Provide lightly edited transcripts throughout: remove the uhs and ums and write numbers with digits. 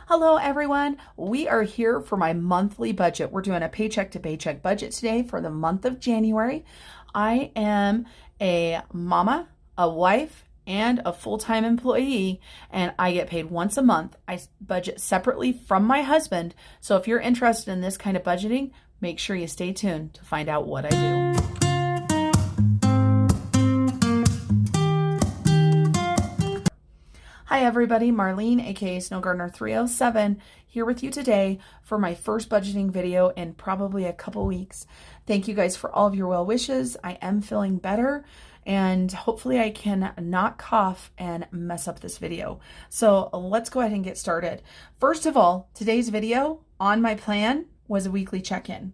Hello, everyone. We are here for my monthly budget. We're doing a paycheck to paycheck budget today for the month of January. I am a mama, a wife, and a full-time employee, and I get paid once a month. I budget separately from my husband. So if you're interested in this kind of budgeting, make sure you stay tuned to find out what I do. Hi everybody, Marlene, aka Snow Gardener 307, here with you today for my first budgeting video in probably a couple weeks. Thank you guys for all of your well wishes. I am feeling better and hopefully I can not cough and mess up this video. So let's go ahead and get started. First of all, today's video on my plan was a weekly check-in.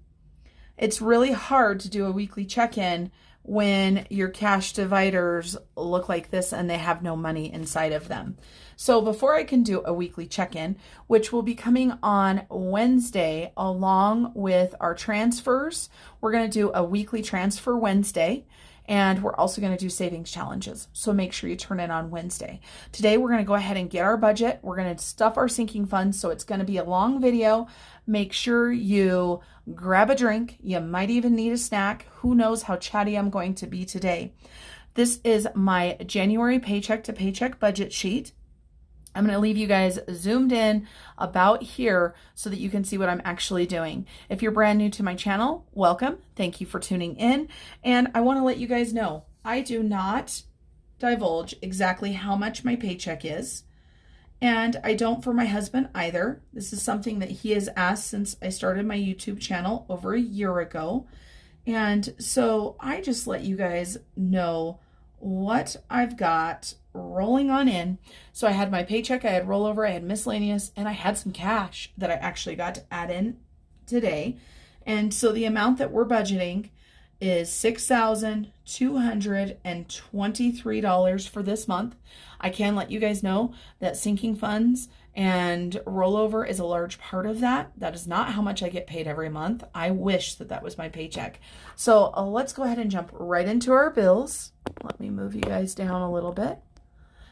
It's really hard to do a weekly check-in when your cash dividers look like this and they have no money inside of them. So before I can do a weekly check-in, which will be coming on Wednesday along with our transfers, we're going to do a weekly transfer Wednesday, and we're also going to do savings challenges. So make sure you turn in on Wednesday. Today, we're going to go ahead and get our budget. We're going to stuff our sinking funds. So it's going to be a long video. Make sure you grab a drink. You might even need a snack. Who knows how chatty I'm going to be today. This is my January paycheck to paycheck budget sheet. I'm going to leave you guys zoomed in about here so that you can see what I'm actually doing. If you're brand new to my channel, welcome. Thank you for tuning in. And I want to let you guys know, I do not divulge exactly how much my paycheck is. And I don't for my husband either. This is something that he has asked since I started my YouTube channel over a year ago. And so I just let you guys know what I've got rolling on in. So I had my paycheck, I had rollover, I had miscellaneous, and I had some cash that I actually got to add in today. And so the amount that we're budgeting is $6,223 for this month. I can let you guys know that sinking funds and rollover is a large part of that. That is not how much I get paid every month. I wish that that was my paycheck. So let's go ahead and jump right into our bills. Let me move you guys down a little bit.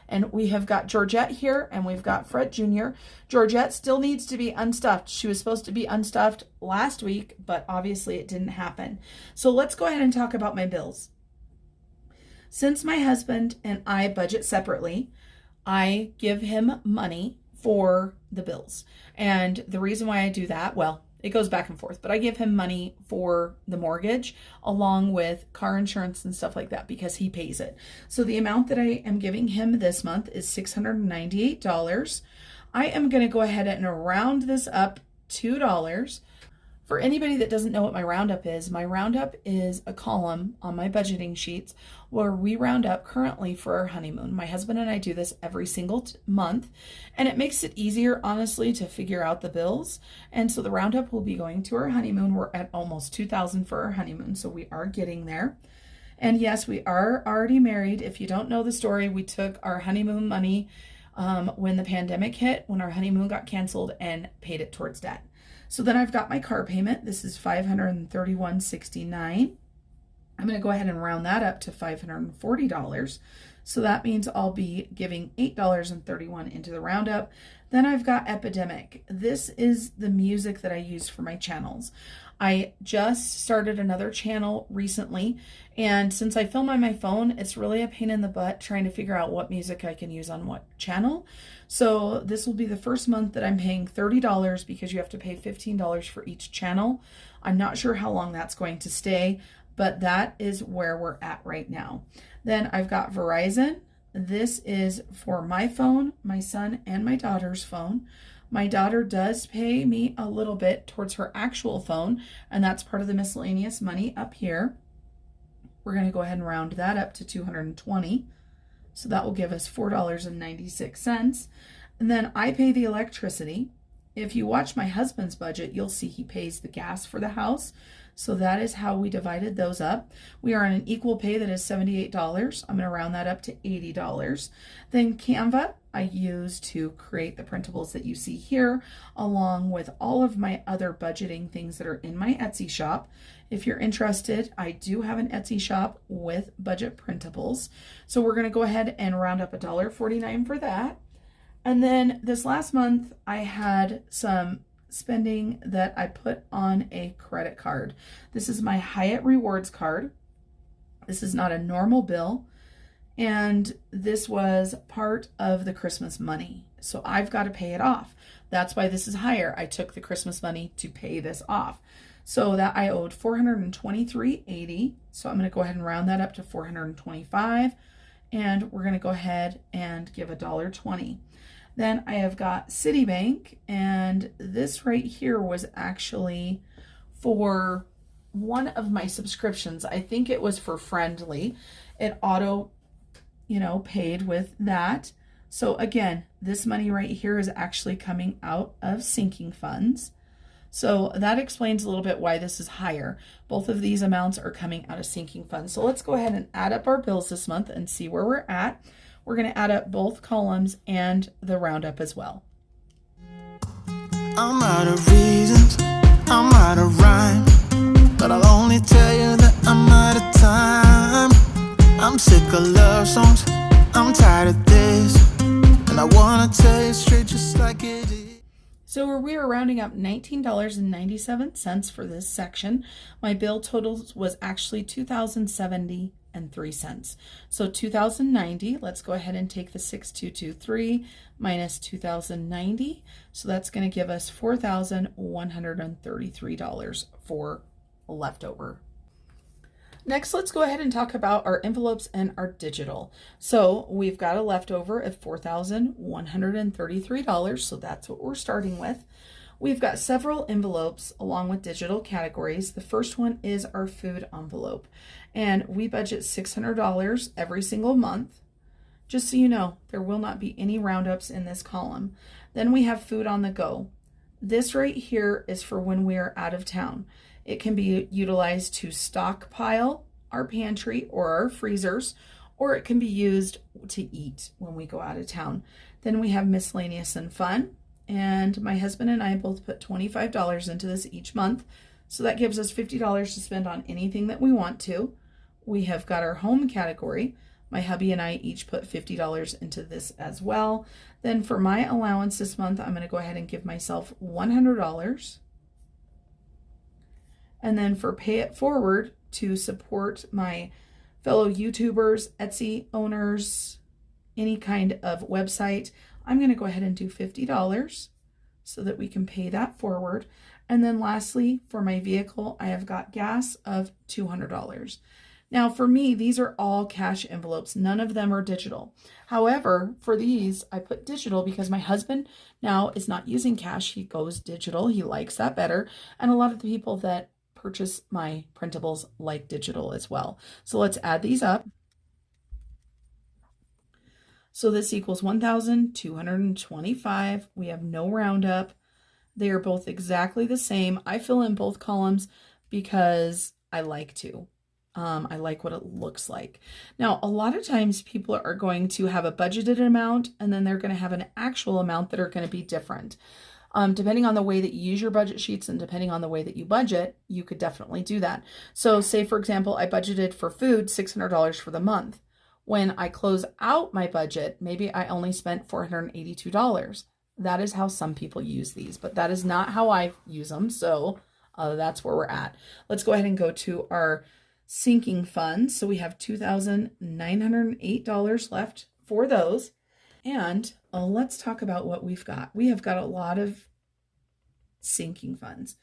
And we have got Georgette here and we've got Fred Jr. Georgette still needs to be unstuffed. She was supposed to be unstuffed last week, but obviously it didn't happen. So let's go ahead and talk about my bills. Since my husband and I budget separately, I give him money for the bills. And the reason why I do that, well, it goes back and forth, but I give him money for the mortgage along with car insurance and stuff like that because he pays it. So the amount that I am giving him this month is $698. I am going to go ahead and round this up $2. For anybody that doesn't know what my roundup is a column on my budgeting sheets where we round up currently for our honeymoon. My husband and I do this every single month, and it makes it easier, honestly, to figure out the bills. And so the roundup will be going to our honeymoon. We're at almost $2,000 for our honeymoon, so we are getting there. And yes, we are already married. If you don't know the story, we took our honeymoon money when the pandemic hit, when our honeymoon got canceled, and paid it towards debt. So then I've got my car payment. This is $531.69. I'm going to go ahead and round that up to $540. So that means I'll be giving $8.31 into the roundup. Then I've got Epidemic. This is the music that I use for my channels. I just started another channel recently, and since I film on my phone, it's really a pain in the butt trying to figure out what music I can use on what channel. So this will be the first month that I'm paying $30 because you have to pay $15 for each channel. I'm not sure how long that's going to stay, but that is where we're at right now. Then I've got Verizon. This is for my phone, my son, and my daughter's phone. My daughter does pay me a little bit towards her actual phone, and that's part of the miscellaneous money up here. We're going to go ahead and round that up to $220. So that will give us $4.96. And then I pay the electricity. If you watch my husband's budget, you'll see he pays the gas for the house. So that is how we divided those up. We are on an equal pay that is $78. I'm going to round that up to $80. Then Canva, I use to create the printables that you see here, along with all of my other budgeting things that are in my Etsy shop. If you're interested, I do have an Etsy shop with budget printables. So we're going to go ahead and round up $1.49 for that. And then this last month, I had some spending that I put on a credit card. This is my Hyatt Rewards card. This is not a normal bill. And this was part of the Christmas money. So I've got to pay it off. That's why this is higher. I took the Christmas money to pay this off. So that I owed $423.80. So I'm going to go ahead and round that up to $425. And we're going to go ahead and give $1.20. Then I have got Citibank, and this right here was actually for one of my subscriptions. I think it was for Friendly. It auto, paid with that. So again, this money right here is actually coming out of sinking funds. So that explains a little bit why this is higher. Both of these amounts are coming out of sinking funds. So let's go ahead and add up our bills this month and see where we're at. We're going to add up both columns and the roundup as well. I'm out of reasons, I'm out of rhyme, but I'll only tell you that I'm out of time. I'm sick of love songs, I'm tired of this, and I want to tell you straight just like it is. So we are rounding up $19.97 for this section. My bill total was actually $2,070.03. So $2,090, let's go ahead and take the 6,223 minus $2,090. So that's going to give us $4,133 for leftover. Next, let's go ahead and talk about our envelopes and our digital. So we've got a leftover of $4,133, so that's what we're starting with. We've got several envelopes along with digital categories. The first one is our food envelope, and we budget $600 every single month. Just so you know, there will not be any roundups in this column. Then we have food on the go. This right here is for when we are out of town. It can be utilized to stockpile our pantry or our freezers, or it can be used to eat when we go out of town. Then we have miscellaneous and fun, and my husband and I both put $25 into this each month, so that gives us $50 to spend on anything that we want to. We have got our home category. My hubby and I each put $50 into this as well. Then for my allowance this month, I'm going to go ahead and give myself $100. And then for Pay It Forward, to support my fellow YouTubers, Etsy owners, any kind of website, I'm going to go ahead and do $50 so that we can pay that forward. And then lastly, for my vehicle, I have got gas of $200. Now for me, these are all cash envelopes. None of them are digital. However, for these, I put digital because my husband now is not using cash. He goes digital. He likes that better. And a lot of the people that purchase my printables like digital as well. So let's add these up. So this equals 1,225. We have no roundup. They are both exactly the same. I fill in both columns because I like to. I like what it looks like. Now, a lot of times people are going to have a budgeted amount and then they're going to have an actual amount that are going to be different. Depending on the way that you use your budget sheets and depending on the way that you budget, you could definitely do that. So say, for example, I budgeted for food $600 for the month. When I close out my budget, maybe I only spent $482. That is how some people use these, but that is not how I use them. So that's where we're at. Let's go ahead and go to our sinking funds. So we have $2,908 left for those. And let's talk about what we've got. We have got a lot of sinking funds.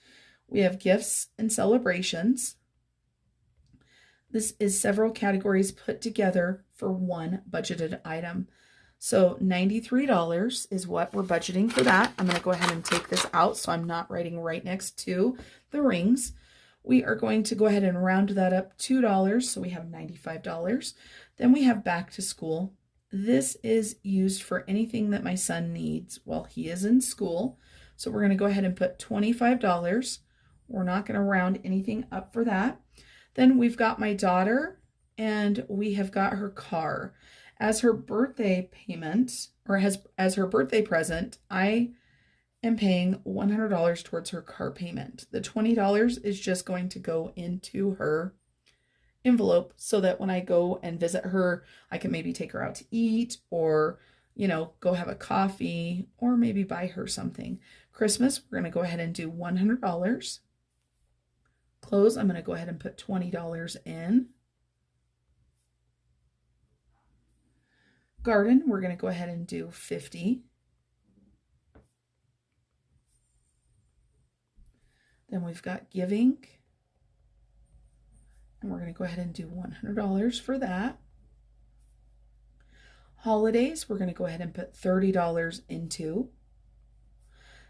We have gifts and celebrations. This is several categories put together for one budgeted item. So $93 is what we're budgeting for that. I'm going to go ahead and take this out so I'm not writing right next to the rings. We are going to go ahead and round that up $2, so we have $95. Then we have back to school. This is used for anything that my son needs while he is in school. So we're going to go ahead and put $25. We're not going to round anything up for that. Then we've got my daughter, and we have got her car. As her birthday payment, or as her birthday present, I am paying $100 towards her car payment. The $20 is just going to go into her envelope so that when I go and visit her, I can maybe take her out to eat or, go have a coffee or maybe buy her something. Christmas, we're going to go ahead and do $100. Clothes, I'm going to go ahead and put $20 in. Garden, we're going to go ahead and do $50. Then we've got giving, and we're going to go ahead and do $100 for that. Holidays, we're going to go ahead and put $30 into.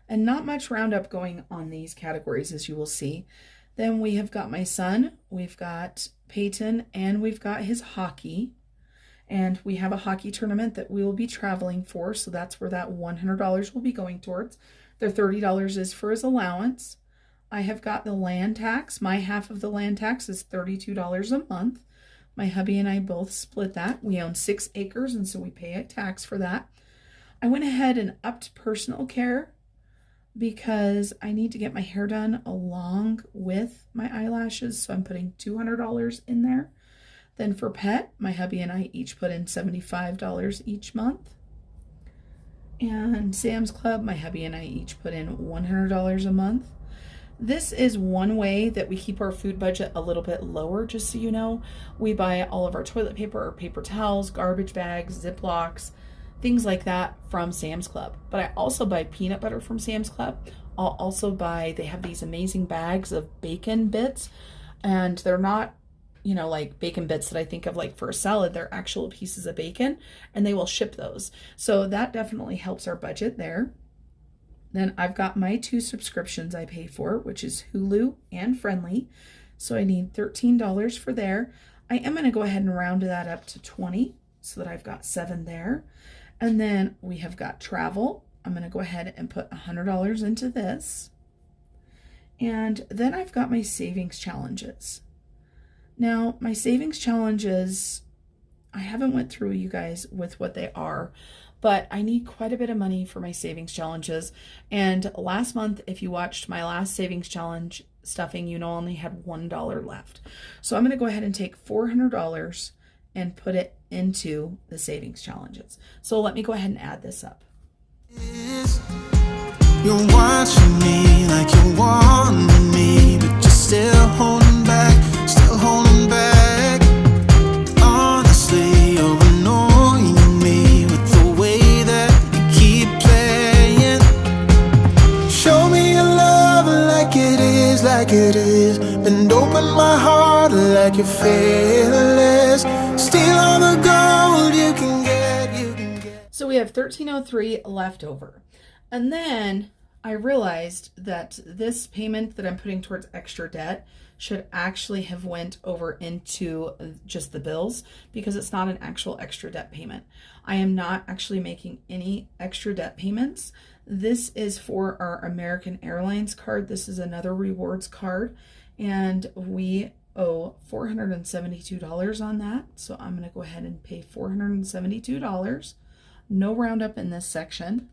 And not much roundup going on these categories, as you will see. Then we have got my son, we've got Peyton, and we've got his hockey. And we have a hockey tournament that we will be traveling for, so that's where that $100 will be going towards. The $30 is for his allowance. I have got the land tax. My half of the land tax is $32 a month. My hubby and I both split that. We own 6 acres, and so we pay a tax for that. I went ahead and upped personal care because I need to get my hair done along with my eyelashes, so I'm putting $200 in there. Then for pet, my hubby and I each put in $75 each month. And Sam's Club, my hubby and I each put in $100 a month. This is one way that we keep our food budget a little bit lower, just so you know. We buy all of our toilet paper, our paper towels, garbage bags, Ziplocs, things like that from Sam's Club. But I also buy peanut butter from Sam's Club. I'll also buy, they have these amazing bags of bacon bits, and they're not, like bacon bits that I think of like for a salad. They're actual pieces of bacon, and they will ship those. So that definitely helps our budget there. Then I've got my 2 subscriptions I pay for, which is Hulu and Friendly. So I need $13 for there. I am going to go ahead and round that up to 20 so that I've got 7 there. And then we have got travel. I'm going to go ahead and put $100 into this. And then I've got my savings challenges. Now, my savings challenges, I haven't went through you guys with what they are, but I need quite a bit of money for my savings challenges. And last month, if you watched my last savings challenge stuffing, I only had $1 left. So I'm going to go ahead and take $400 and put it into the savings challenges. So let me go ahead and add this up. You're watching me like you want me, but you're still holding back, Honestly, you're annoying me with the way that you keep playing. Show me your love like it is. Bend open my heart like you're fearless. Steal all the gold you can get. So we have $1303 left over. And then I realized that this payment that I'm putting towards extra debt should actually have went over into just the bills, because it's not an actual extra debt payment. I am not actually making any extra debt payments. This is for our American Airlines card. This is another rewards card, and we owe $472 on that. So I'm going to go ahead and pay $472. No roundup in this section.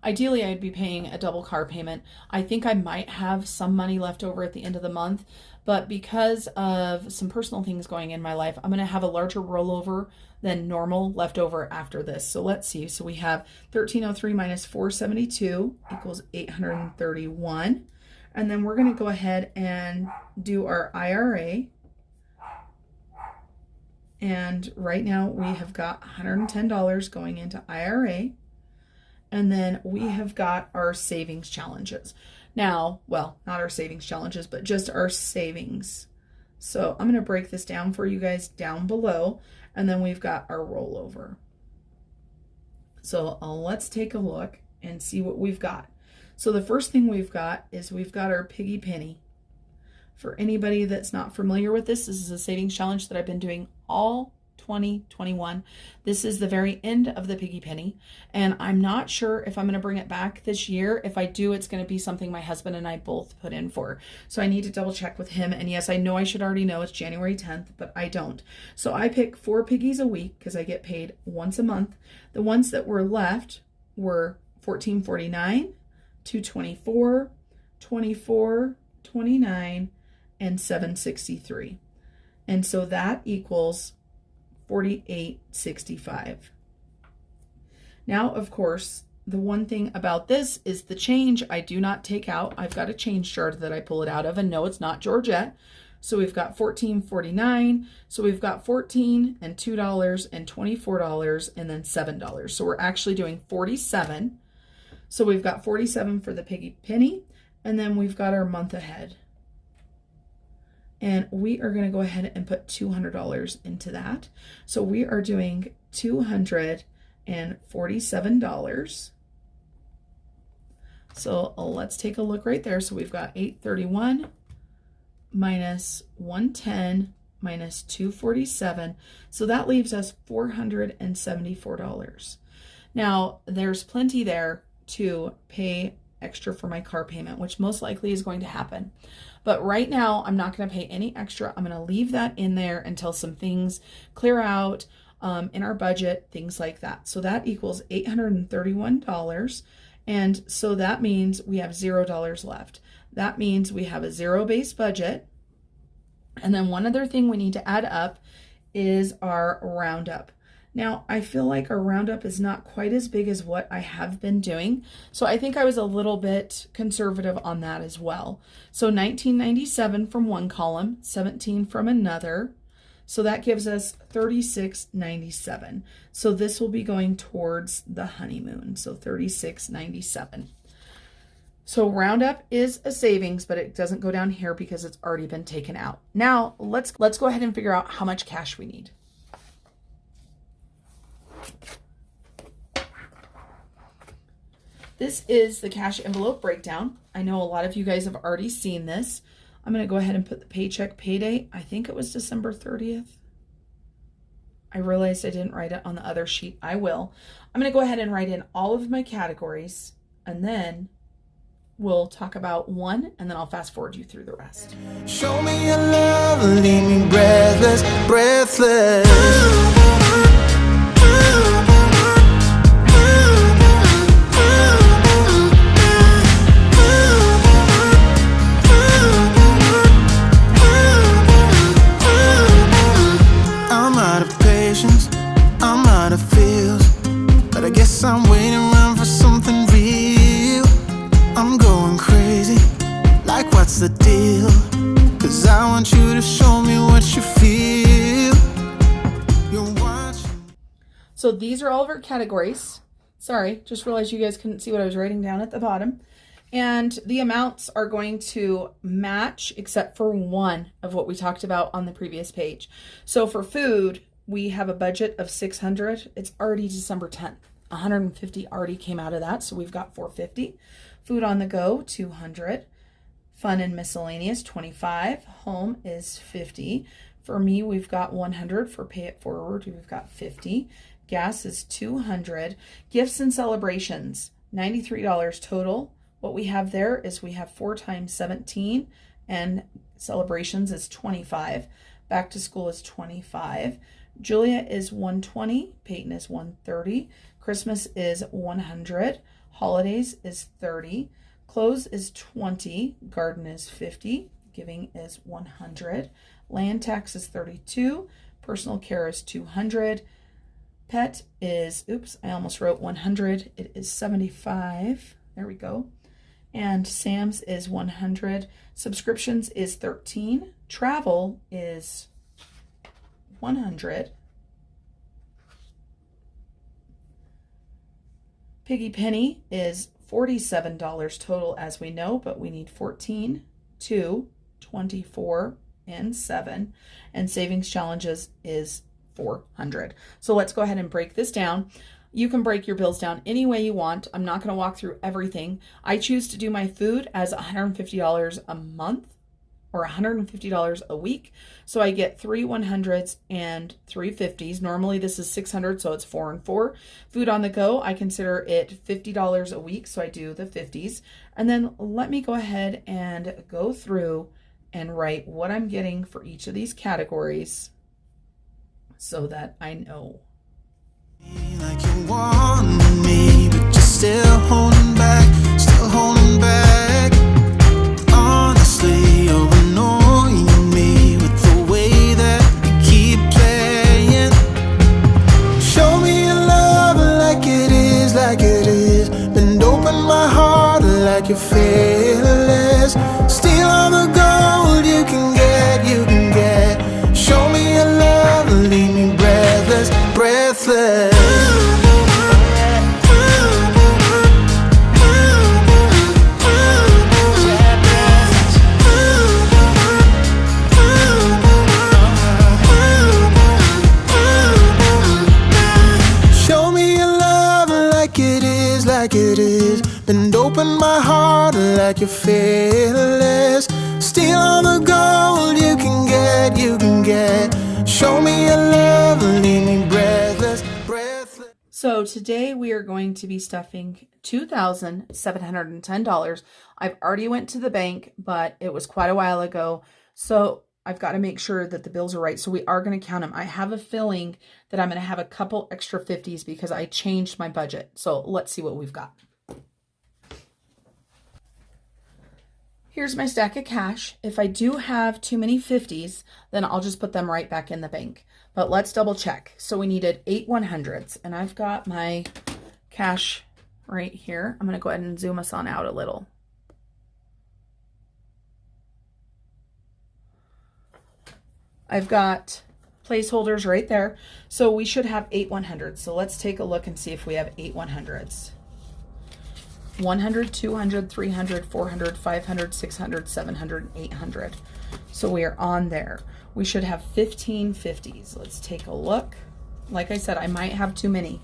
Ideally, I'd be paying a double car payment. I think I might have some money left over at the end of the month, but because of some personal things going in my life, I'm going to have a larger rollover than normal left over after this. So let's see. So we have 1303 minus 472 equals 831. And then we're going to go ahead and do our IRA. And right now we have got $110 going into IRA. And then we have got our savings challenges. Now, well, not our savings challenges, but just our savings. So I'm going to break this down for you guys down below. And then we've got our rollover. So let's take a look and see what we've got. So the first thing we've got is we've got our piggy penny. For anybody that's not familiar with this is a savings challenge that I've been doing all 2021. This is the very end of the piggy penny, and I'm not sure if I'm going to bring it back this year. If I do, it's going to be something my husband and I both put in for. So I need to double check with him. And yes, I know I should already know it's January 10th, but I don't. So I pick 4 piggies a week because I get paid once a month. The ones that were left were $14.49, $2.24, $24, $29, and $7.63. And so that equals $48.65. Now, of course, the one thing about this is the change I do not take out. I've got a change jar that I pull it out of, and no, it's not Georgette. So we've got $14.49. So we've got $14 and $2 and $24 and then $7. So we're actually doing 47. So we've got 47 for the piggy penny, and then we've got our month ahead. And we are going to go ahead and put $200 into that. So we are doing $247. So let's take a look right there. So we've got 831 minus 110 minus 247. So that leaves us $474. Now, there's plenty there to pay extra for my car payment, which most likely is going to happen. But right now, I'm not going to pay any extra. I'm going to leave that in there until some things clear out in our budget, things like that. So that equals $831. And so that means we have $0 left. That means we have a zero-based budget. And then one other thing we need to add up is our roundup. Now, I feel like our roundup is not quite as big as what I have been doing. So I think I was a little bit conservative on that as well. So 1997 from one column, 17 from another. So that gives us 36.97. So this will be going towards the honeymoon. So 36.97. So roundup is a savings, but it doesn't go down here because it's already been taken out. Now let's go ahead and figure out how much cash we need. This is the cash envelope breakdown. I know a lot of you guys have already seen this. I'm going to go ahead and put the paycheck pay date. I think it was December 30th. I realized I didn't write it on the other sheet. I will. I'm going to go ahead and write in all of my categories, and then we'll talk about one, and then I'll fast forward you through the rest. Show me your love, leave me breathless, breathless. I'm out of patience, I'm out of feels, but I guess I'm waiting around for something real. I'm going crazy, like what's the deal? 'Cause I want you to show me what you feel. You're watching. So these are all of our categories. Sorry, just realized you guys couldn't see what I was writing down at the bottom. And the amounts are going to match except for one of what we talked about on the previous page. So for food, we have a budget of $600. It's already December 10th. $150 already came out of that, so we've got $450. Food on the go, $200. Fun and miscellaneous, $25. Home is $50. For me, we've got $100. For pay it forward, we've got $50. Gas is $200. Gifts and celebrations, $93 total. What we have there is we have 4 times 17, and celebrations is 25. Back to school is 25. Julia is 120. Peyton is 130. Christmas is 100. Holidays is 30. Clothes is 20. Garden is 50. Giving is 100. Land tax is 32. Personal care is 200. Pet is, oops, I almost wrote 100. It is 75. There we go. And Sam's is 100. Subscriptions is 13. Travel is 100. Piggy penny is $47 total, as we know, but we need 14, 2, 24, and 7. And savings challenges is 400. So let's go ahead and break this down. You can break your bills down any way you want. I'm not going to walk through everything. I choose to do my food as $150 a month or $150 a week. So I get 3 100s and 3 50s. Normally this is 600, so it's 4 and 4. Food on the go, I consider it $50 a week, so I do the 50s. And then let me go ahead and go through and write what I'm getting for each of these categories so that I know. Like you want me, but you're still holding back, still holding back. Honestly, you're annoying me with the way that you're fearless. Steal all the gold you can get, you can get. Show me your love, leave me breathless, breathless. Like it is, bend open my heart like you're fearless. Steal all the gold you can get, you can get. Show me your love, leave me breathless, breathless. So today we are going to be stuffing $2,710. I've already went to the bank, but it was quite a while ago. So I've got to make sure that the bills are right. So we are going to count them. I have a feeling that I'm going to have a couple extra 50s because I changed my budget. So let's see what we've got. Here's my stack of cash. If I do have too many 50s, then I'll just put them right back in the bank. But let's double check. So we needed 8 100s, and I've got my cash right here. I'm going to go ahead and zoom us on out a little. I've got placeholders right there. So we should have 8 100s. So let's take a look and see if we have 8 100s. 100, 200, 300, 400, 500, 600, 700, 800. So we are on there. We should have 15 50s. Let's take a look. Like I said, I might have too many.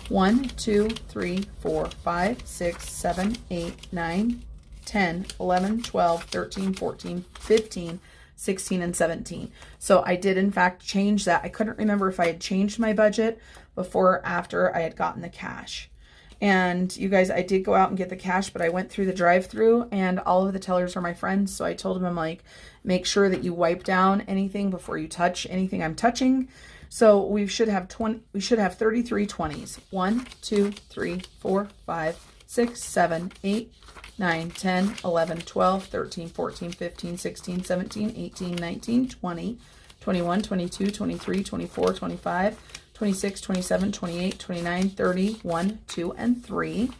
1, 2, 3, 4, 5, 6, 7, 8, 9, 10, 11, 12, 13, 14, 15, 16, and 17. So I did in fact change that. I couldn't remember if I had changed my budget before or after I had gotten the cash. And you guys, I did go out and get the cash, but I went through the drive-through and all of the tellers are my friends. So I told them, I'm like, make sure that you wipe down anything before you touch anything I'm touching. So we should have 33 20s. 1, 2, 3, 4, 5, 6, 7, 8, 9, 10, 11, 12, 13, 14, 15, 16, 17, 18, 19, 20, 21, 22, 23, 24, 25, 26, 27, 28, 29, 30, 1, 2, and 3.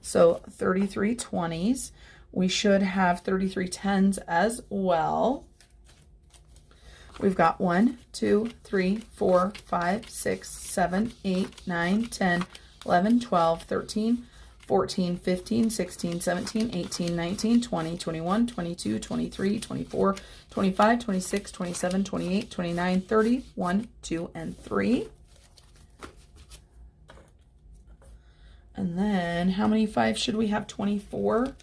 So 33 20s. We should have 33 10s as well. We've got 1, 2, 3, 4, 5, 6, 7, 8, 9, 10, 11, 12, 13, 14, 15, 16, 17, 18, 19, 20, 21, 22, 23, 24, 25, 26, 27, 28, 29, 30, 1, 2, and 3. And then how many 5s should we have? 24.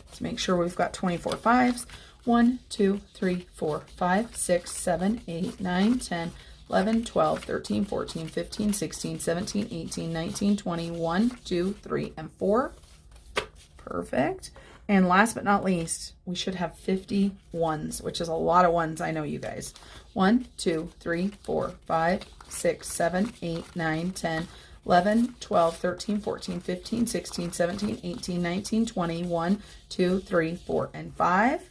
Let's make sure we've got 24 5s. 1, 2, 3, 4, 5, 6, 7, 8, 9, 10, 11, 12, 13, 14, 15, 16, 17, 18, 19, 20, 1, 2, 3, and 4. Perfect. And last but not least, we should have 50 ones, which is a lot of ones, I know you guys. 1, 2, 3, 4, 5, 6, 7, 8, 9, 10, 11, 12, 13, 14, 15, 16, 17, 18, 19, 20, 1, 2, 3, 4, and 5.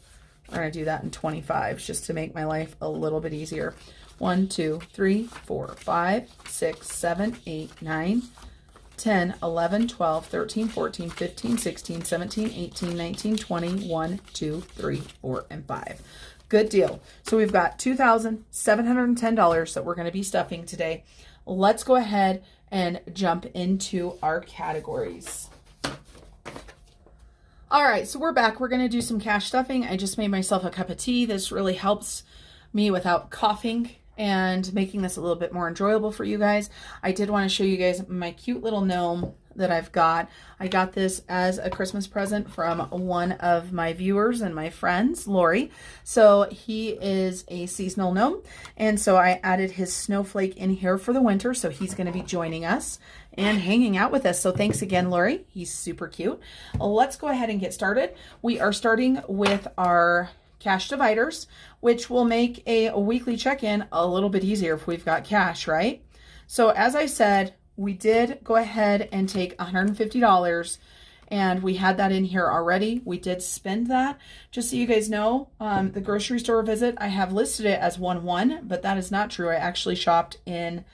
We're going to do that in 25s just to make my life a little bit easier. 1, 2, 3, 4, 5, 6, 7, 8, 9, 10, 11, 12, 13, 14, 15, 16, 17, 18, 19, 20, 1, 2, 3, 4, and 5. Good deal. So we've got $2,710 that we're going to be stuffing today. Let's go ahead and jump into our categories. All right, so we're back. We're going to do some cash stuffing. I just made myself a cup of tea. This really helps me without coughing and making this a little bit more enjoyable for you guys. I did want to show you guys my cute little gnome that I've got. I got this as a Christmas present from one of my viewers and my friends, Lori. So he is a seasonal gnome, and so I added his snowflake in here for the winter, so he's going to be joining us and hanging out with us. So thanks again, Lori. He's super cute. Let's go ahead and get started. We are starting with our cash dividers, which will make a weekly check-in a little bit easier if we've got cash, right? So as I said, we did go ahead and take $150 and we had that in here already. We did spend that. Just so you guys know, the grocery store visit, I have listed it as 1-1, but that is not true. I actually shopped in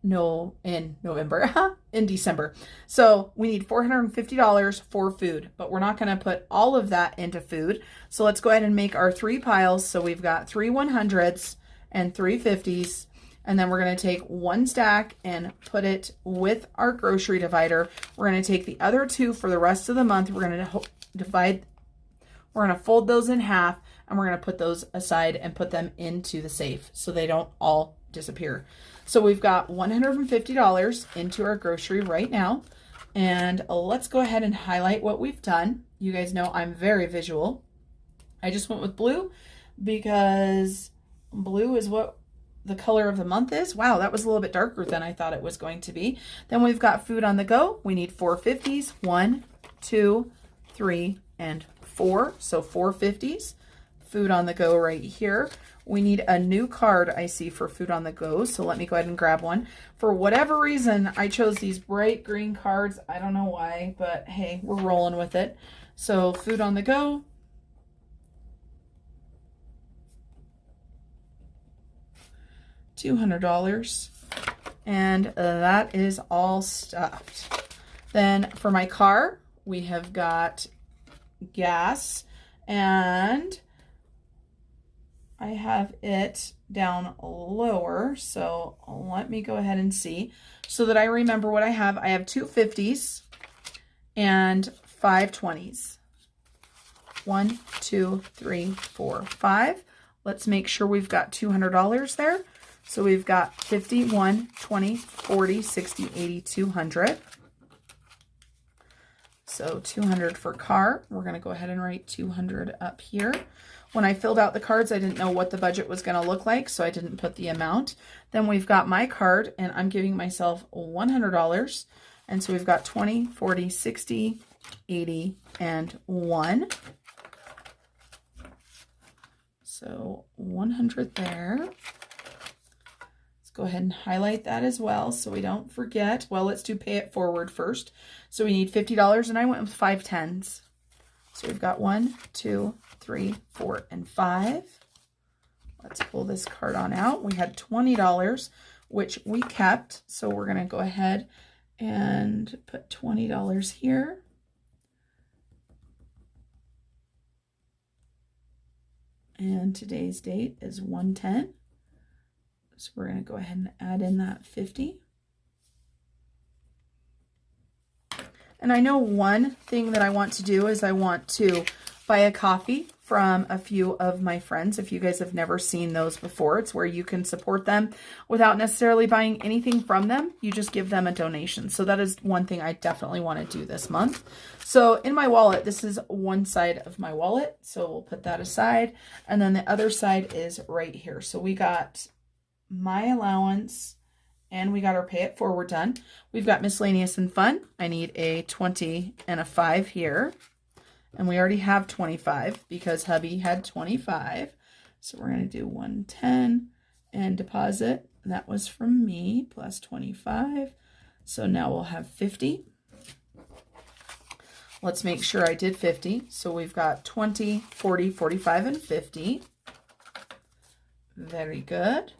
November, in December. So we need $450 for food, but we're not going to put all of that into food. So let's go ahead and make our 3 piles. So we've got 3 100s and 3 50s. And then we're going to take 1 stack and put it with our grocery divider. We're going to take the other 2 for the rest of the month. We're going to we're going to fold those in half, and we're going to put those aside and put them into the safe so they don't all disappear. So we've got $150 into our grocery right now. And let's go ahead and highlight what we've done. You guys know I'm very visual. I just went with blue because blue is what the color of the month is. Wow, that was a little bit darker than I thought it was going to be. Then we've got food on the go. We need 4 50s, 1, 2, 3, and 4. So 4 50s. Food on the go right here. We need a new card I see for food on the go. So let me go ahead and grab one. For whatever reason, I chose these bright green cards. I don't know why, but hey, we're rolling with it. So food on the go. $200, and that is all stuffed. Then for my car, we have got gas, and I have it down lower, so let me go ahead and see so that I remember what I have. I have 2 50s and 5 20s. 1, 2, 3, 4, 5. Let's make sure we've got $200 there. So we've got 50, 1, 20, 40, 60, 80, 200. So 200 for car. We're going to go ahead and write 200 up here. When I filled out the cards, I didn't know what the budget was going to look like, so I didn't put the amount. Then we've got my card, and I'm giving myself $100. And so we've got 20, 40, 60, 80, and 1. So 100 there. Go ahead and highlight that as well so we don't forget. Well, let's do pay it forward first. So we need $50, and I went with 5 10s. So we've got 1, 2, 3, 4, and 5. Let's pull this card on out. We had $20, which we kept. So we're going to go ahead and put $20 here. And today's date is 1/10. So we're going to go ahead and add in that 50. And I know one thing that I want to do is I want to buy a coffee from a few of my friends. If you guys have never seen those before, it's where you can support them without necessarily buying anything from them. You just give them a donation. So that is one thing I definitely want to do this month. So in my wallet, this is one side of my wallet. So we'll put that aside. And then the other side is right here. So we got my allowance, and we got our pay it forward done. We've got miscellaneous and fun. I need a 20 and a 5 here. And we already have 25 because hubby had 25. So we're going to do 110 and deposit. That was from me plus 25. So now we'll have 50. Let's make sure I did 50. So we've got 20, 40, 45, and 50. Very good.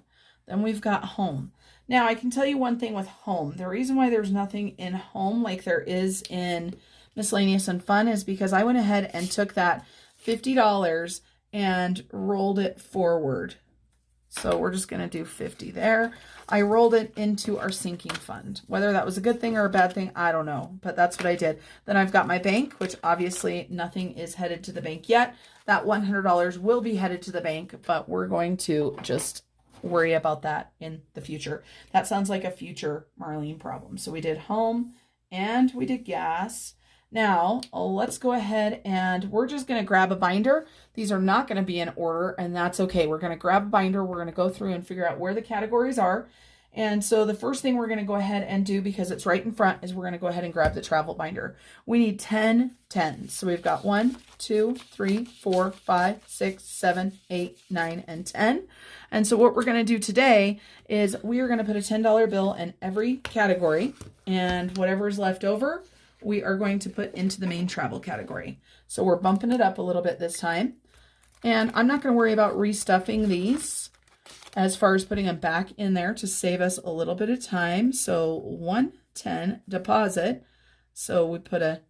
Then we've got home. Now I can tell you one thing with home. The reason why there's nothing in home like there is in miscellaneous and fun is because I went ahead and took that $50 and rolled it forward. So we're just going to do 50 there. I rolled it into our sinking fund. Whether that was a good thing or a bad thing, I don't know, but that's what I did. Then I've got my bank, which obviously nothing is headed to the bank yet. That $100 will be headed to the bank, but we're going to just worry about that in the future. That sounds like a future Marlene problem. So we did home and we did gas. Now let's go ahead and we're just going to grab a binder. These are not going to be in order, and that's okay. We're going to grab a binder. We're going to go through and figure out where the categories are. And so the first thing we're going to go ahead and do, because it's right in front, is we're going to go ahead and grab the travel binder. We need 10 10s. So we've got 1, 2, 3, 4, 5, 6, 7, 8, 9, and 10. And so what we're going to do today is we are going to put a $10 bill in every category, and whatever is left over, we are going to put into the main travel category. So we're bumping it up a little bit this time. And I'm not going to worry about restuffing these as far as putting them back in there to save us a little bit of time. So 110 deposit. So we put a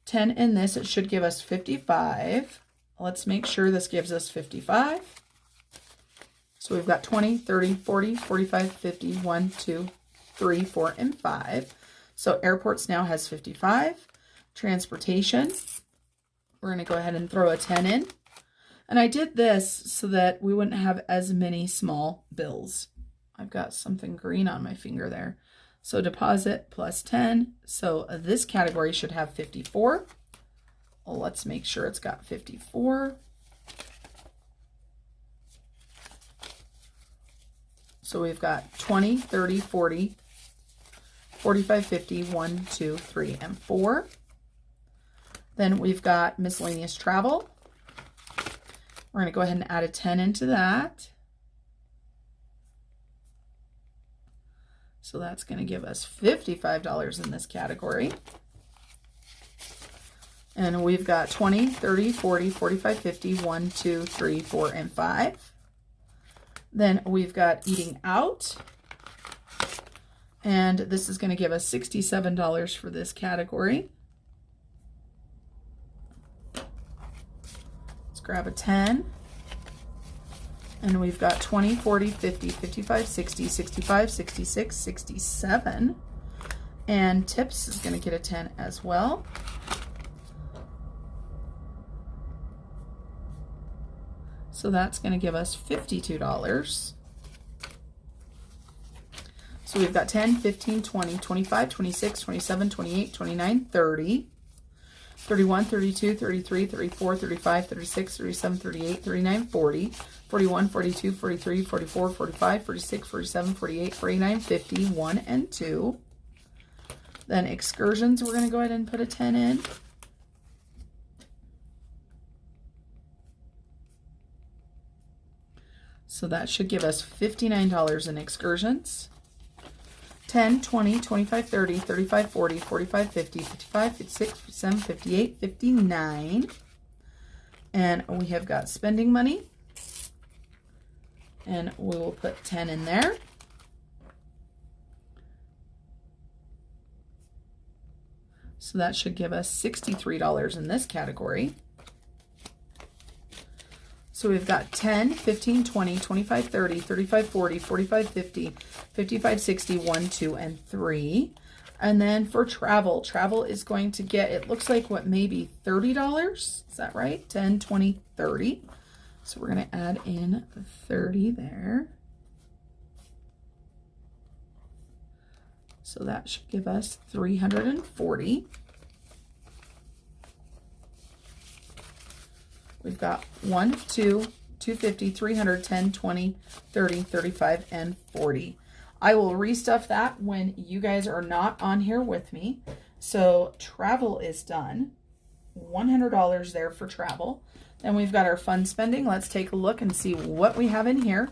10 in this. It should give us 55. Let's make sure this gives us 55. So we've got 20, 30, 40, 45, 50, 1, 2, 3, 4, and 5. So airports now has 55. Transportation, we're going to go ahead and throw a 10 in. And I did this so that we wouldn't have as many small bills. I've got something green on my finger there. So deposit plus 10. So this category should have 54. Well, let's make sure it's got 54. So we've got 20, 30, 40, 45, 50, 1, 2, 3, and 4. Then we've got miscellaneous travel. We're going to go ahead and add a 10 into that. So that's going to give us $55 in this category. And we've got 20, 30, 40, 45, 50, 1, 2, 3, 4, and 5. Then we've got eating out. And this is going to give us $67 for this category. Let's grab a 10. And we've got 20, 40, 50, 55, 60, 65, 66, 67. And tips is going to get a 10 as well. So that's going to give us $52. So we've got 10, 15, 20, 25, 26, 27, 28, 29, 30, 31, 32, 33, 34, 35, 36, 37, 38, 39, 40, 41, 42, 43, 44, 45, 46, 47, 48, 49, 50, 1, and 2. Then excursions, we're going to go ahead and put a 10 in. So that should give us $59 in excursions. 10, 20, 25, 30, 35, 40, 45, 50, 55, 56, 57, 58, 59. And we have got spending money. And we will put 10 in there. So that should give us $63 in this category. So we've got 10, 15, 20, 25, 30, 35, 40, 45, 50, 55, 60, 1, 2, and 3. And then for travel, travel is going to get, it looks like what, maybe $30? Is that right? 10, 20, 30. So we're going to add in 30 there. So that should give us 340. We've got 1, 2, 250, 300, 10, 20, 30, 35, and 40. I will restuff that when you guys are not on here with me. So travel is done. $100 there for travel. Then we've got our fun spending. Let's take a look and see what we have in here.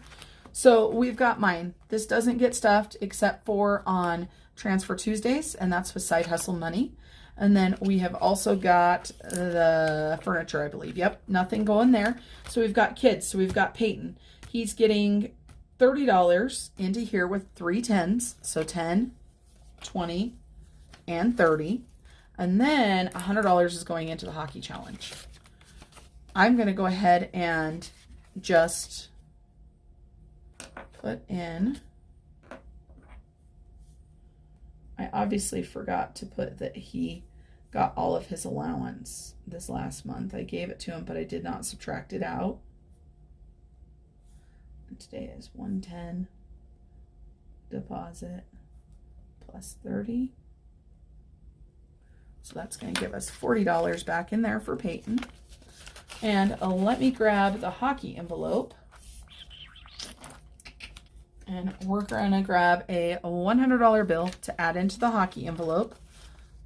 So we've got mine. This doesn't get stuffed except for on Transfer Tuesdays, and that's with Side Hustle Money. And then we have also got the furniture, I believe. Yep, nothing going there. So we've got kids. So we've got Peyton. He's getting $30 into here with 3 10s. So 10, 20, and 30. And then $100 is going into the hockey challenge. I'm going to go ahead and just put in... I obviously forgot to put that he got all of his allowance this last month. I gave it to him, but I did not subtract it out. And today is 110 deposit plus 30. So that's going to give us $40 back in there for Peyton. And let me grab the hockey envelope. And we're going to grab a $100 bill to add into the hockey envelope.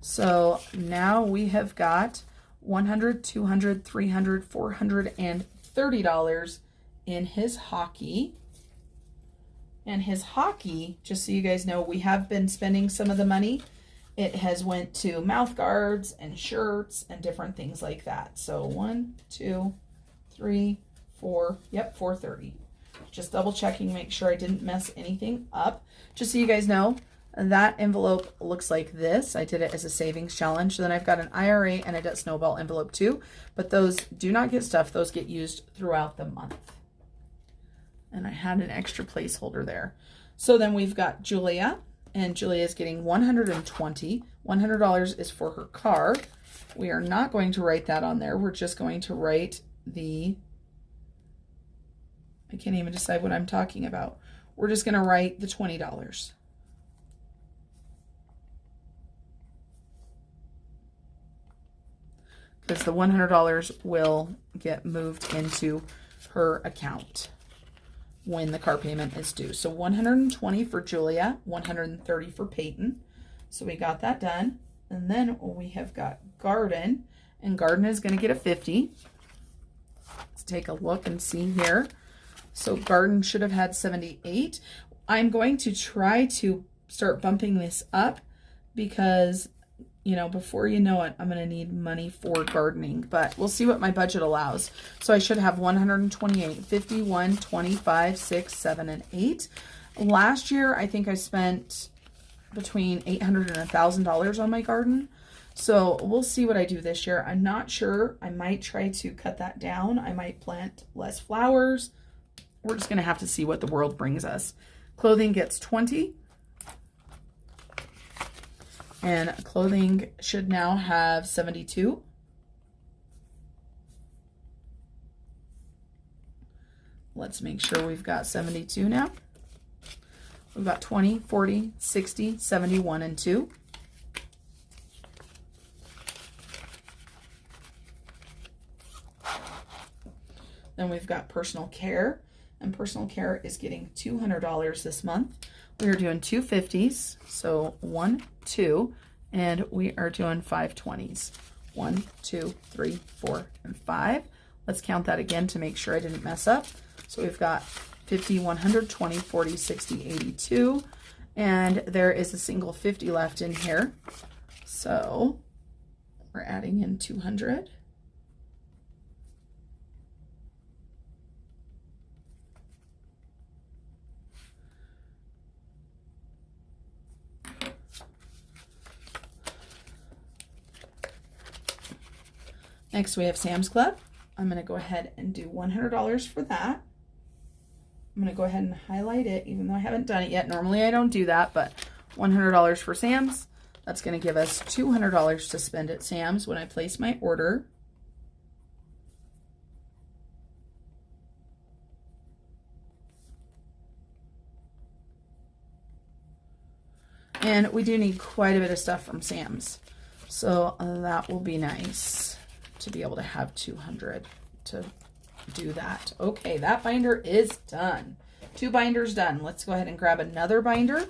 So now we have got $100, $200, $300, $400, and $30 in his hockey. And his hockey, just so you guys know, we have been spending some of the money it has went to mouth guards and shirts and different things like that. So 1, 2, 3, 4, yep, 430. Just double checking, make sure I didn't mess anything up. Just so you guys know, that envelope looks like this. I did it as a savings challenge. Then I've got an IRA and a debt snowball envelope too, but those do not get stuffed. Those get used throughout the month. And I had an extra placeholder there. So then we've got Julia, and Julia is getting $120. $100 is for her car. We are not going to write that on there. We're just going to write I can't even decide what I'm talking about. We're just going to write the $20. Because the $100 will get moved into her account when the car payment is due. So 120 for Julia, 130 for Peyton. So we got that done. And then we have got Garden, and Garden is going to get a 50. Let's take a look and see here. So Garden should have had 78. I'm going to try to start bumping this up because, you know, before you know it, I'm going to need money for gardening, but we'll see what my budget allows. So I should have 128, 51, 25, 6, 7, and 8. Last year, I think I spent between $800 and $1,000 on my garden. So we'll see what I do this year. I'm not sure. I might try to cut that down. I might plant less flowers. We're just going to have to see what the world brings us. Clothing gets 20. And clothing should now have 72. Let's make sure we've got 72 now. We've got 20, 40, 60, 71, and 2. Then we've got personal care, and personal care is getting $200 this month. We are doing 2 50s, so 1, 2, and we are doing 5 20s. 1, 2, 3, 4, and 5. Let's count that again to make sure I didn't mess up. So we've got 50, 100, 20, 40, 60, 82, and there is a single 50 left in here. So we're adding in 200. Next we have Sam's Club. I'm going to go ahead and do $100 for that. I'm going to go ahead and highlight it, even though I haven't done it yet. Normally I don't do that, but $100 for Sam's. That's going to give us $200 to spend at Sam's when I place my order. And we do need quite a bit of stuff from Sam's. So that will be nice to be able to have 200 to do that. Okay, that binder is done. 2 binders done. Let's go ahead and grab another binder.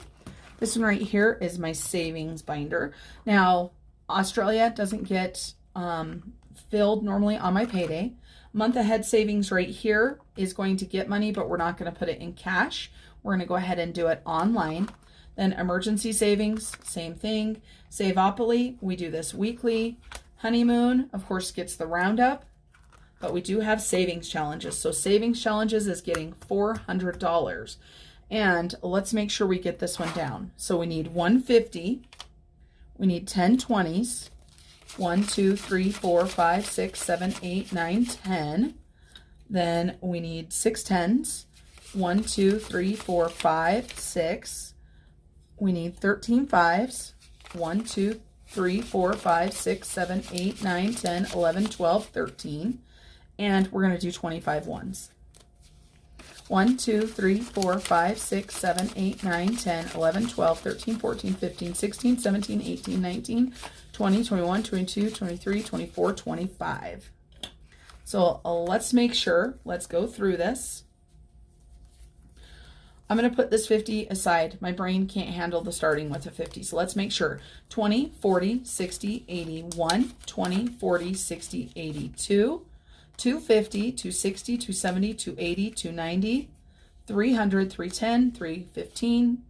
This one right here is my savings binder. Now, Australia doesn't get filled normally on my payday. Month ahead savings right here is going to get money, but we're not going to put it in cash. We're going to go ahead and do it online. Then emergency savings, same thing. Saveopoly, we do this weekly. Honeymoon, of course, gets the roundup, but we do have savings challenges. So savings challenges is getting $400. And let's make sure we get this one down. So we need 150. We need 10 20s. 1, 2, 3, 4, 5, 6, 7, 8, 9, 10. Then we need 6 10s. 1, 2, 3, 4, 5, 6. We need 13 5s. 1, 2, 3, 4, 5, 6, 7, 8, 9, 10, 11, 12, 13. And we're going to do 25 ones. 1, 2, 3, 4, 5, 6, 7, 8, 9, 10, 11, 12, 13, 14, 15, 16, 17, 18, 19, 20, 21, 22, 23, 24, 25. So let's make sure, let's go through this. I'm going to put this 50 aside. My brain can't handle the starting with a 50. So let's make sure. 20, 40, 60, 81, 20, 40, 60, 82, 250, 260, 270, 280, 290, 300, 310, 315,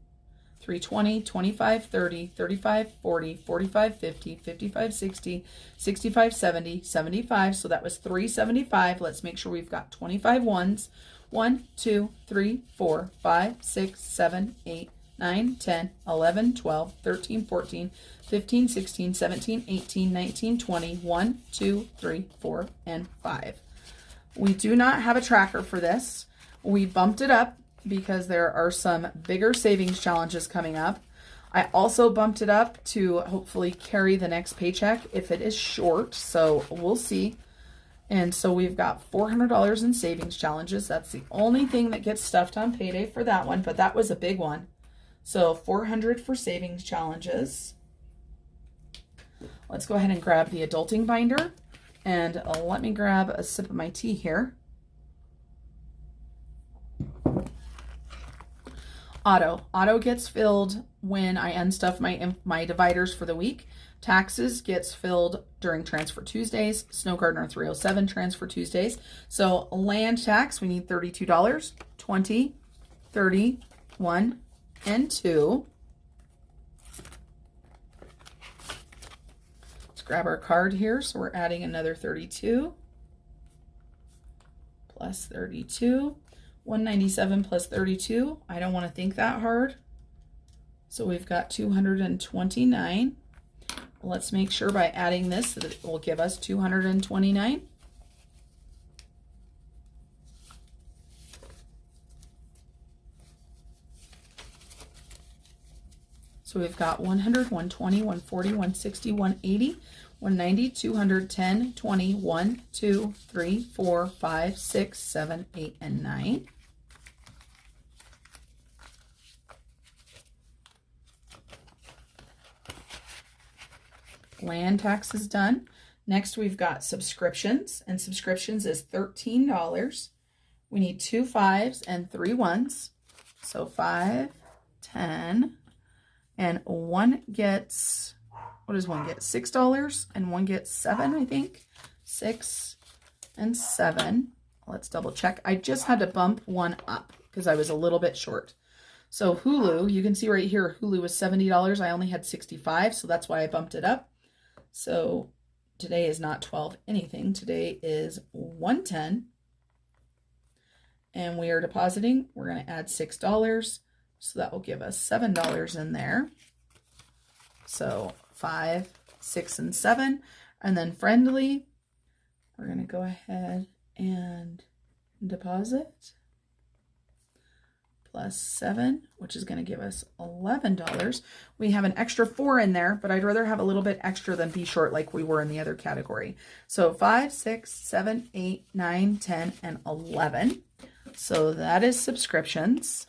320, 25, 30, 35, 40, 45, 50, 55, 60, 65, 70, 75. So that was 375. Let's make sure we've got 25 ones. 1, 2, 3, 4, 5, 6, 7, 8, 9, 10, 11, 12, 13, 14, 15, 16, 17, 18, 19, 20, 1, 2, 3, 4, and 5. We do not have a tracker for this. We bumped it up because there are some bigger savings challenges coming up. I also bumped it up to hopefully carry the next paycheck if it is short, so we'll see. And so we've got $400 in savings challenges. That's the only thing that gets stuffed on payday for that one, but that was a big one. So $400 for savings challenges. Let's go ahead and grab the adulting binder, and let me grab a sip of my tea here. Auto gets filled when I unstuff my dividers for the week. Taxes gets filled during Transfer Tuesdays. Snow Gardener 307 Transfer Tuesdays. So land tax, we need $32, 20, 30, 1, and 2. Let's grab our card here. So we're adding another 32 plus 32. 197 plus 32. I don't want to think that hard. So we've got 229. Let's make sure by adding this that it will give us 229. So we've got 100, 120, 140, 160, 180, 190, 210, 20, 1, 2, 3, 4, 5, 6, 7, 8, and 9. Land tax is done. Next, we've got subscriptions, and subscriptions is $13. We need 2 5s and 3 1s. So 5, 10, and one gets, what does one get? $6, and one gets 7, I think. 6 and 7. Let's double check. I just had to bump one up because I was a little bit short. So Hulu, you can see right here, Hulu was $70. I only had 65, so that's why I bumped it up. So today is not 12 anything. Today is 110. And we are depositing. We're going to add $6. So that will give us $7 in there. So 5, 6, and 7. And then Friendly, we're going to go ahead and deposit. Plus 7, which is going to give us $11. We have an extra 4 in there, but I'd rather have a little bit extra than be short like we were in the other category. So 5, 6, 7, 8, 9, 10, and 11. So that is subscriptions.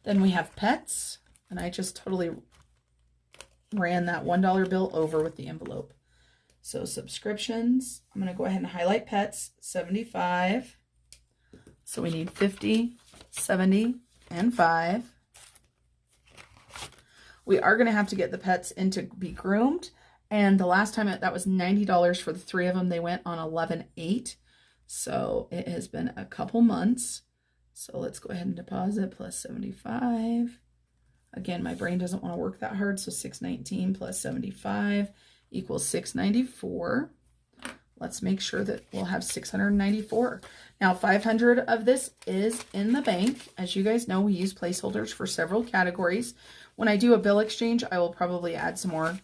Then we have pets, and I just totally ran that $1 bill over with the envelope. So subscriptions, I'm going to go ahead and highlight pets, 75. So we need 50, 70, and 5. We are going to have to get the pets in to be groomed. And the last time that was $90 for the 3 of them. They went on 11/8. So it has been a couple months. So let's go ahead and deposit plus 75. Again, my brain doesn't want to work that hard. So 619 plus 75 equals 694. Let's make sure that we'll have 694. Now, 500 of this is in the bank. As you guys know, we use placeholders for several categories. When I do a bill exchange, I will probably add some more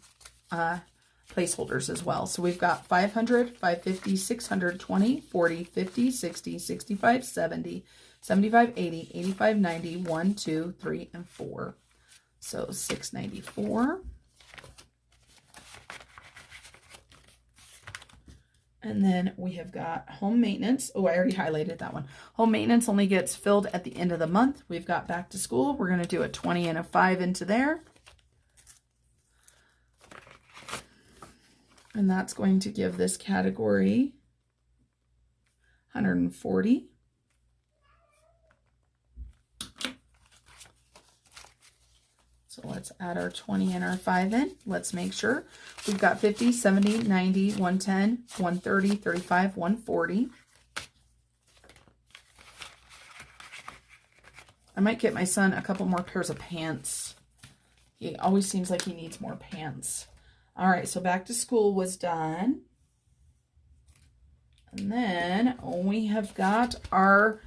placeholders as well. So we've got 500, 550, 600, 20, 40, 50, 60, 65, 70, 75, 80, 85, 90, 1, 2, 3, and 4. So 694. And then we have got home maintenance. Oh, I already highlighted that one. Home maintenance only gets filled at the end of the month. We've got back to school. We're going to do a 20 and a 5 into there. And that's going to give this category 140. So let's add our 20 and our 5 in. Let's make sure. We've got 50, 70, 90, 110, 130, 35, 140. I might get my son a couple more pairs of pants. He always seems like he needs more pants. All right, so back to school was done. And then we have got our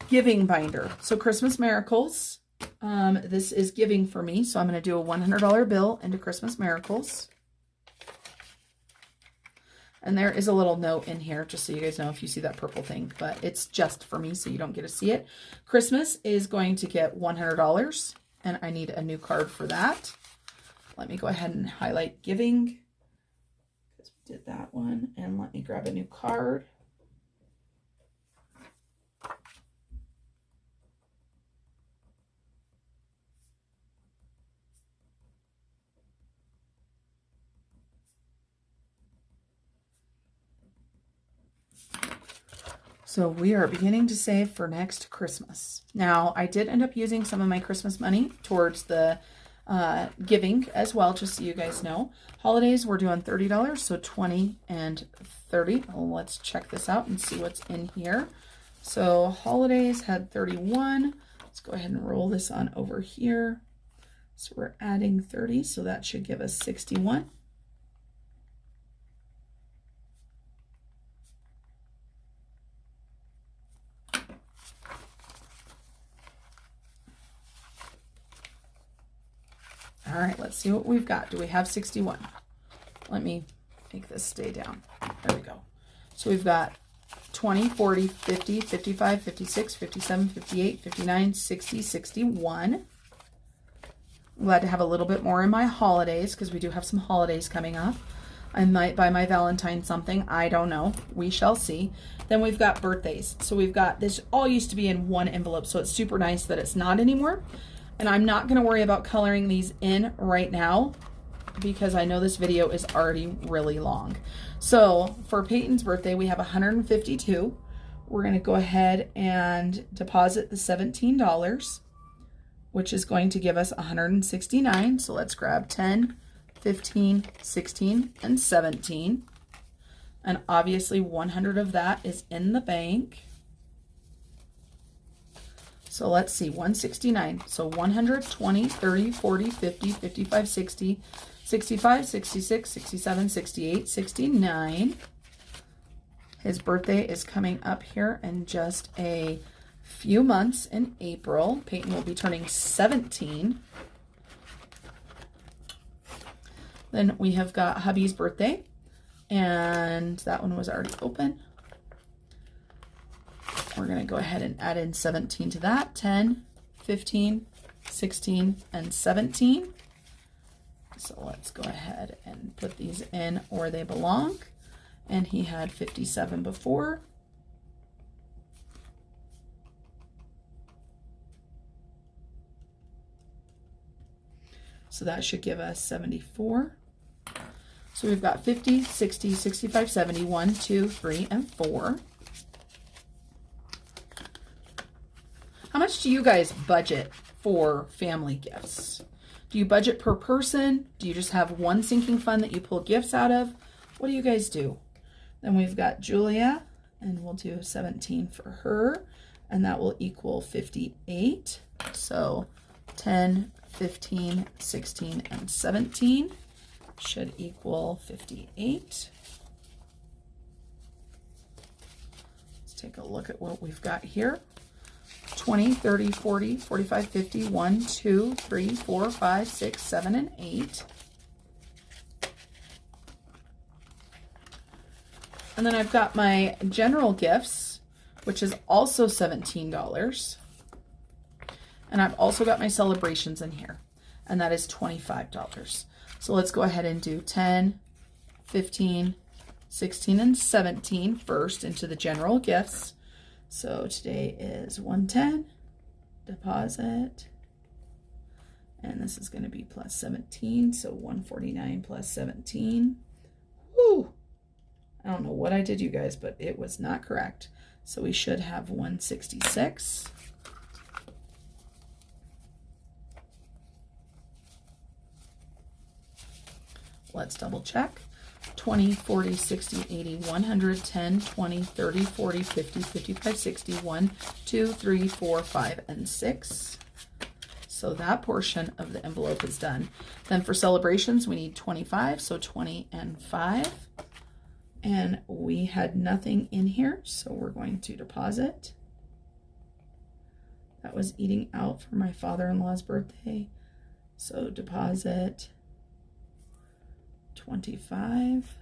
giving binder. So Christmas Miracles. This is giving for me. So I'm going to do a $100 bill into Christmas Miracles. And there is a little note in here, just so you guys know if you see that purple thing. But it's just for me, so you don't get to see it. Christmas is going to get $100. And I need a new card for that. Let me go ahead and highlight giving. Because we did that one. And let me grab a new card. So we are beginning to save for next Christmas. Now, I did end up using some of my Christmas money towards the giving as well, just so you guys know. Holidays, we're doing $30, so 20 and 30. Well, let's check this out and see what's in here. So holidays had 31. Let's go ahead and roll this on over here. So we're adding 30, so that should give us 61. All right, let's see what we've got. Do we have 61? Let me make this stay down. There we go. So we've got 20, 40, 50, 55, 56, 57, 58, 59, 60, 61. I'm glad to have a little bit more in my holidays because we do have some holidays coming up. I might buy my Valentine something. I don't know. We shall see. Then we've got birthdays. So we've got, this all used to be in one envelope, so it's super nice that it's not anymore. And I'm not going to worry about coloring these in right now because I know this video is already really long. So for Peyton's birthday, we have 152. We're going to go ahead and deposit the $17, which is going to give us 169. So let's grab 10, 15, 16, and 17. And obviously 100 of that is in the bank. So let's see, 169. So 100, 20, 30, 40, 50, 55, 60, 65, 66, 67, 68, 69. His birthday is coming up here in just a few months in April. Peyton will be turning 17. Then we have got hubby's birthday, and that one was already open. We're going to go ahead and add in 17 to that. 10, 15, 16, and 17. So let's go ahead and put these in where they belong. And he had 57 before. So that should give us 74. So we've got 50, 60, 65, 70, 1, 2, 3, and 4. How much do you guys budget for family gifts? Do you budget per person? Do you just have one sinking fund that you pull gifts out of? What do you guys do? Then we've got Julia, and we'll do 17 for her, and that will equal 58. So 10, 15, 16, and 17 should equal 58. Let's take a look at what we've got here. 20, 30, 40, 45, 50, 1, 2, 3, 4, 5, 6, 7, and 8. And then I've got my general gifts, which is also $17. And I've also got my celebrations in here, and that is $25. So let's go ahead and do 10, 15, 16, and 17 first into the general gifts. So today is 110, deposit, and this is going to be plus 17, so 149 plus 17. Woo! I don't know what I did, you guys, but it was not correct. So we should have 166. Let's double check. 20, 40, 60, 80, 100, 10, 20, 30, 40, 50, 55, 60, 1, 2, 3, 4, 5, and 6. So that portion of the envelope is done. Then for celebrations, we need 25, so 20 and 5. And we had nothing in here, so we're going to deposit. That was eating out for my father-in-law's birthday. So deposit 25.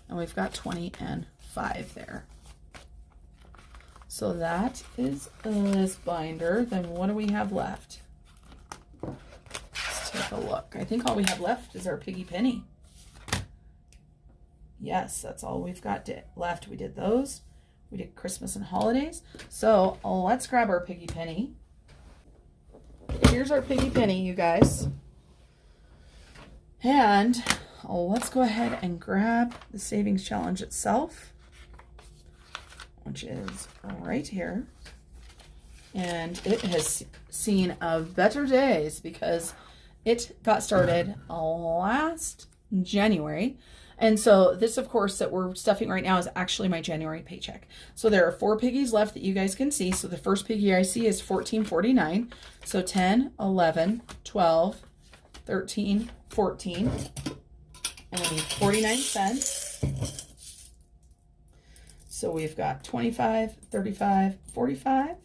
And we've got 20 and 5 there. So that is this binder. Then what do we have left? Let's take a look. I think all we have left is our piggy penny. Yes, that's all we've got left. We did those. We did Christmas and holidays. So let's grab our piggy penny. Here's our piggy penny, you guys. And let's go ahead and grab the savings challenge itself, which is right here. And it has seen better days because it got started last January. And so this, of course, that we're stuffing right now is actually my January paycheck. So there are 4 piggies left that you guys can see. So the first piggy I see is $14.49. So 10, 11, 12, 13, 14, and we need 49 cents. So we've got 25, 35, 45,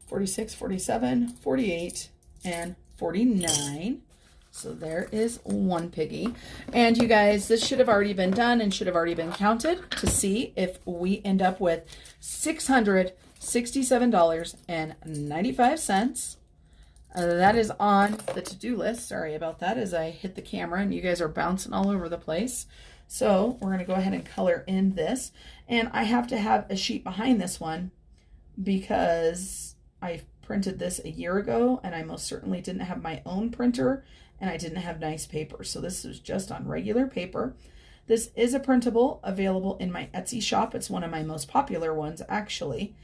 46, 47, 48, and 49. So there is 1 piggy. And you guys, this should have already been done and should have already been counted to see if we end up with $667.95. That is on the to-do list. Sorry about that as I hit the camera and you guys are bouncing all over the place. So we're going to go ahead and color in this. And I have to have a sheet behind this one because I printed this a year ago and I most certainly didn't have my own printer and I didn't have nice paper. So this is just on regular paper. This is a printable available in my Etsy shop. It's one of my most popular ones, actually.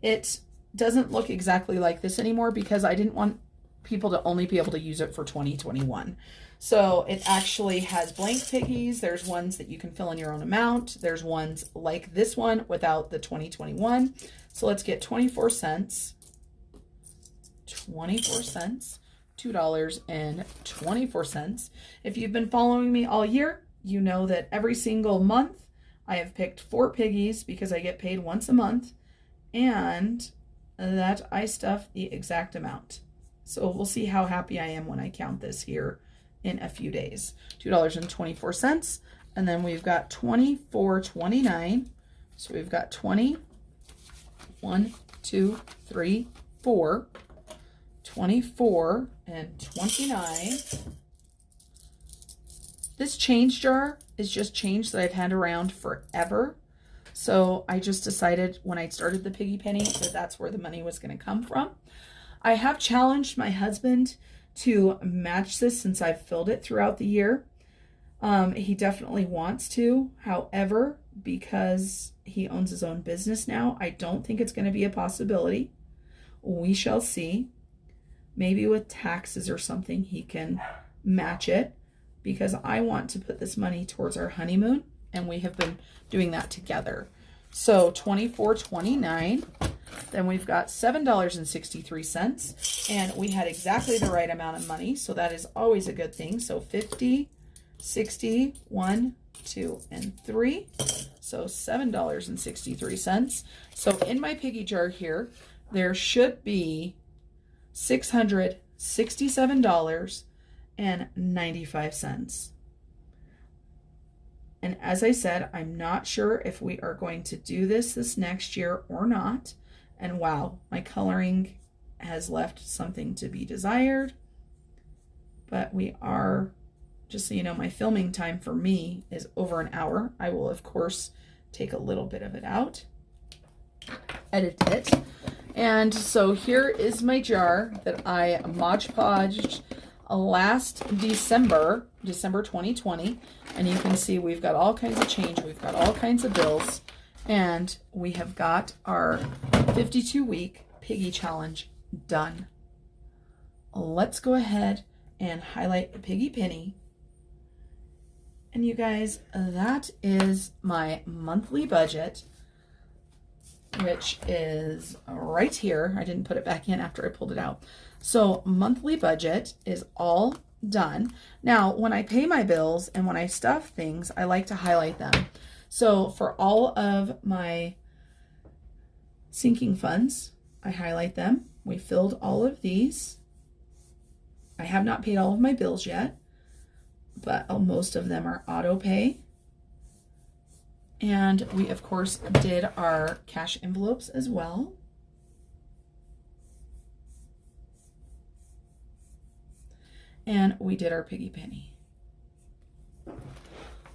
It doesn't look exactly like this anymore because I didn't want people to only be able to use it for 2021. So it actually has blank piggies. There's ones that you can fill in your own amount. There's ones like this one without the 2021. So let's get 24 cents. 24 cents. $2.24. If you've been following me all year, you know that every single month I have picked 4 piggies because I get paid once a month and that I stuff the exact amount. So we'll see how happy I am when I count this here in a few days. $2.24. And then we've got $24.29. So we've got 20, 1, 2, 3, 4, 24, and 29. This change jar is just change that I've had around forever. So I just decided when I started the piggy penny that that's where the money was going to come from. I have challenged my husband to match this since I've filled it throughout the year. He definitely wants to. However, because he owns his own business now, I don't think it's going to be a possibility. We shall see. Maybe with taxes or something, he can match it because I want to put this money towards our honeymoon and we have been doing that together. So $24.29. Then we've got $7.63 and we had exactly the right amount of money. So that is always a good thing. So 50, 60, 1, 2, and 3. So $7.63. So in my piggy jar here, there should be $667.95. And as I said, I'm not sure if we are going to do this next year or not. And wow, my coloring has left something to be desired. But we are, just so you know, my filming time for me is over an hour. I will, of course, take a little bit of it out, edit it. And so here is my jar that I Mod Podged last December 2020. And you can see we've got all kinds of change. We've got all kinds of bills. And we have got our 52-week piggy challenge done. Let's go ahead and highlight the piggy penny. And you guys, that is my monthly budget, which is right here. I didn't put it back in after I pulled it out. So monthly budget is all done. Now, when I pay my bills and when I stuff things, I like to highlight them. So for all of my sinking funds, I highlight them. We filled all of these. I have not paid all of my bills yet, but most of them are auto pay. And we, of course, did our cash envelopes as well. And we did our piggy penny.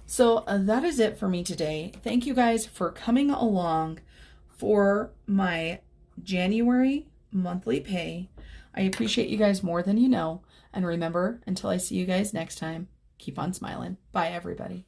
So that is it for me today. Thank you guys for coming along for my January monthly pay. I appreciate you guys more than you know. And remember, until I see you guys next time, keep on smiling. Bye, everybody.